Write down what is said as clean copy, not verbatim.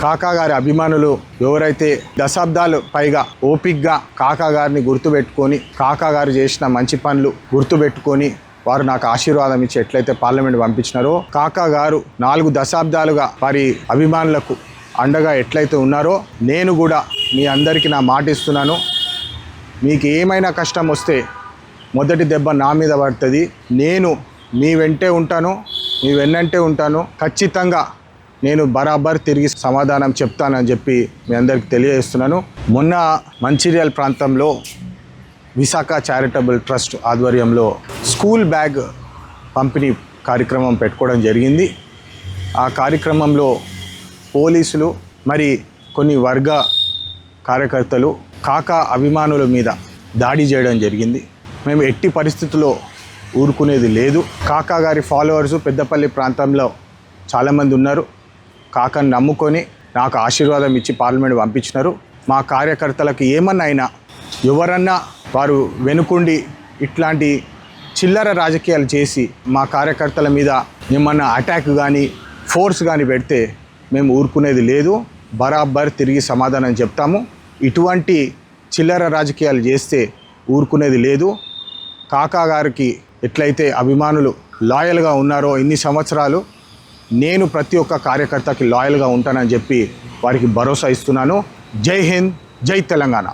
కాకా గారి అభిమానులు ఎవరైతే దశాబ్దాలు పైగా ఓపిక్గా కాకా గారిని గుర్తుపెట్టుకొని కాకా గారు చేసిన మంచి పనులు గుర్తుపెట్టుకొని వారు నాకు ఆశీర్వాదం ఇచ్చి ఎట్లయితే పార్లమెంట్ పంపించినారో కాకా గారు 4 దశాబ్దాలుగా వారి అభిమానులకు అండగా ఎట్లయితే ఉన్నారో నేను కూడా మీ అందరికీ నా మాట ఇస్తున్నాను. మీకు ఏమైనా కష్టం వస్తే మొదటి దెబ్బ నా మీద పడుతుంది. నేను మీ వెంటే ఉంటాను, మీ వెన్నంటే ఉంటాను. ఖచ్చితంగా నేను బరాబర్ తిరిగి సమాధానం చెప్తానని చెప్పి మీ అందరికీ తెలియజేస్తున్నాను. మొన్న మంచిర్యాల ప్రాంతంలో విశాఖ చారిటబుల్ ట్రస్ట్ ఆధ్వర్యంలో స్కూల్ బ్యాగ్ పంపిణీ కార్యక్రమం పెట్టుకోవడం జరిగింది. ఆ కార్యక్రమంలో పోలీసులు మరి కొన్ని వర్గ కార్యకర్తలు కాకా అభిమానుల మీద దాడి చేయడం జరిగింది. మేము ఎట్టి పరిస్థితుల్లో ఊరుకునేది లేదు. కాకా గారి ఫాలోవర్సు పెద్దపల్లి ప్రాంతంలో చాలామంది ఉన్నారు. కాకాని నమ్ముకొని నాకు ఆశీర్వాదం ఇచ్చి పార్లమెంట్ పంపించినారు. మా కార్యకర్తలకు ఏమన్నా అయినా ఎవరన్నా వారు వెనుకుండి ఇట్లాంటి చిల్లర రాజకీయాలు చేసి మా కార్యకర్తల మీద ఏమన్నా అటాక్ కానీ ఫోర్స్ కానీ పెడితే మేము ఊరుకునేది లేదు. బరాబర్ తిరిగి సమాధానం చెప్తాము. ఇటువంటి చిల్లర రాజకీయాలు చేస్తే ఊరుకునేది లేదు. కాకా గారికి ఎట్లయితే అభిమానులు లాయల్గా ఉన్నారో ఇన్ని సంవత్సరాలు నేను ప్రతి ఒక్క కార్యకర్తకి లాయల్గా ఉంటానని చెప్పి వారికి భరోసా ఇస్తున్నాను. జై హింద్, జై తెలంగాణ.